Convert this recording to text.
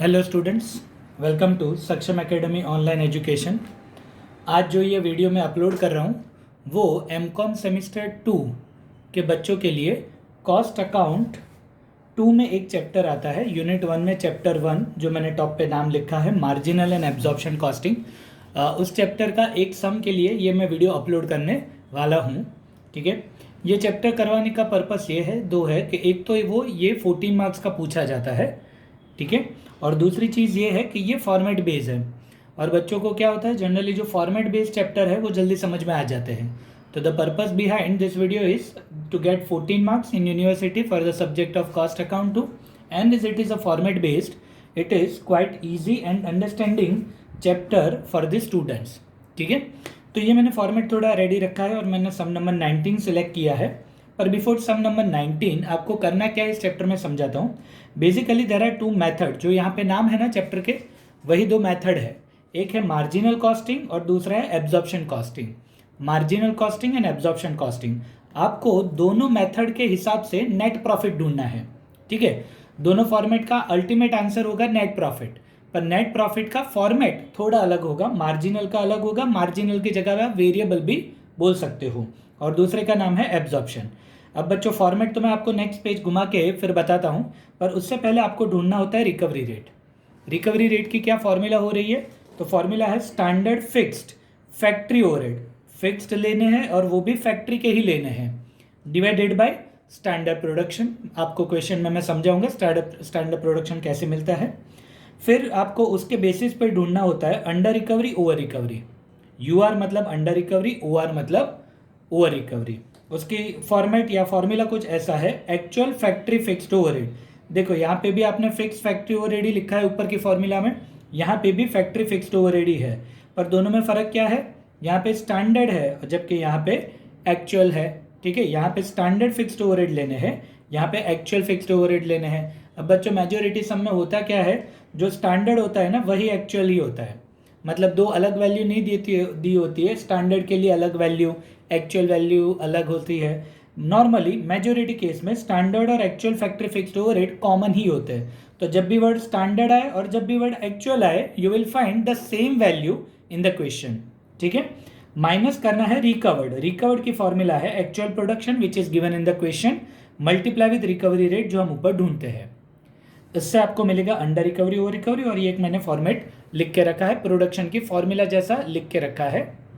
Hello students, welcome to सक्षम academy online education. आज जो ये वीडियो मैं अपलोड कर रहा हूँ वो एमकॉम सेमिस्टर 2 के बच्चों के लिए कॉस्ट अकाउंट 2 में एक चैप्टर आता है। यूनिट 1 में चैप्टर 1 जो मैंने टॉप पे नाम लिखा है मार्जिनल एंड एब्जॉर्प्शन कॉस्टिंग, उस चैप्टर का एक सम के लिए ये मैं वीडियो अपलोड करने वाला हूँ। ठीक है, ये चैप्टर करवाने का पर्पस ये है, दो है कि एक तो वो ये 14 मार्क्स का पूछा जाता है, ठीक है, और दूसरी चीज़ ये है कि ये फॉर्मेट बेस्ड है और बच्चों को क्या होता है, जनरली जो फॉर्मेट बेस्ड चैप्टर है वो जल्दी समझ में आ जाते हैं। तो the purpose behind this video is to get 14 marks in university for the subject of cost account 2 and is it is a format based, it is quite easy and understanding chapter for the students. ठीक है, तो ये मैंने format थोड़ा ready रखा है और मैंने सम नंबर 19 सिलेक्ट किया है। पर बिफोर सम नंबर 19 आपको करना क्या है इस चैप्टर में समझाता हूँ। Basically there are two method, जो यहाँ पे नाम है ना चैप्टर के, वही दो मेथड है। एक है मार्जिनल कॉस्टिंग और दूसरा है absorption costing. Marginal costing and absorption costing, आपको दोनों मेथड के हिसाब से नेट प्रॉफिट ढूंढना है। ठीक है, दोनों फॉर्मेट का अल्टीमेट आंसर होगा नेट प्रॉफिट, पर नेट प्रॉफिट का फॉर्मेट थोड़ा अलग होगा, मार्जिनल का अलग होगा। मार्जिनल की जगह आप वेरिएबल भी बोल सकते हो और दूसरे का नाम है एब्जॉर्प्शन। अब बच्चों फॉर्मेट तो मैं आपको नेक्स्ट पेज घुमा के फिर बताता हूँ, पर उससे पहले आपको ढूंढना होता है रिकवरी रेट। रिकवरी रेट की क्या फॉर्मूला हो रही है, तो फॉर्मूला है standard fixed factory overhead. Fixed लेने हैं और वो भी फैक्ट्री के ही लेने हैं, डिवाइडेड बाय स्टैंडर्ड प्रोडक्शन। आपको क्वेश्चन में मैं समझाऊंगा स्टैंडर्ड प्रोडक्शन कैसे मिलता है। फिर आपको उसके बेसिस पे ढूंढना होता है under recovery over recovery. U R मतलब अंडर रिकवरी, ओ आर मतलब ओवर रिकवरी। उसकी फॉर्मेट या फॉर्मूला कुछ ऐसा है, एक्चुअल फैक्ट्री फिक्स्ड ओवरहेड। देखो यहाँ पे भी आपने फिक्स फैक्ट्री ओवरहेड ही लिखा है ऊपर की फॉर्मूला में, यहाँ पे भी फैक्ट्री फिक्स्ड ओवरहेड ही है, पर दोनों में फ़र्क क्या है, यहाँ पे स्टैंडर्ड है जबकि यहाँ पे एक्चुअल है। ठीक है, यहाँ पे स्टैंडर्ड फिक्स्ड ओवरहेड लेने हैं, यहाँ पे एक्चुअल फिक्स्ड ओवरहेड लेने हैं। अब बच्चों मेजोरिटी सम में होता क्या है, जो स्टैंडर्ड होता है ना वही एक्चुअल ही होता है, मतलब दो अलग वैल्यू नहीं दी होती है। स्टैंडर्ड के लिए अलग वैल्यू, एक्चुअल वैल्यू अलग होती है। नॉर्मली मेजोरिटी केस में स्टैंडर्ड और actual factory fixed overhead common ही होते हैं। तो जब भी वर्ड स्टैंडर्ड आए और जब भी वर्ड एक्चुअल आए, you will find the same value in the question. ठीक है, माइनस करना है रिकवर्ड। रिकवर्ड की फॉर्मूला है actual production which is given in the question multiply with recovery rate, जो हम ऊपर ढूंढते हैं। इससे आपको मिलेगा अंडर रिकवरी ओवर रिकवरी, और ये एक मैंने फॉर्मेट लिख के रखा है, प्रोडक्शन की फॉर्मूला जैसा लिख के रखा है।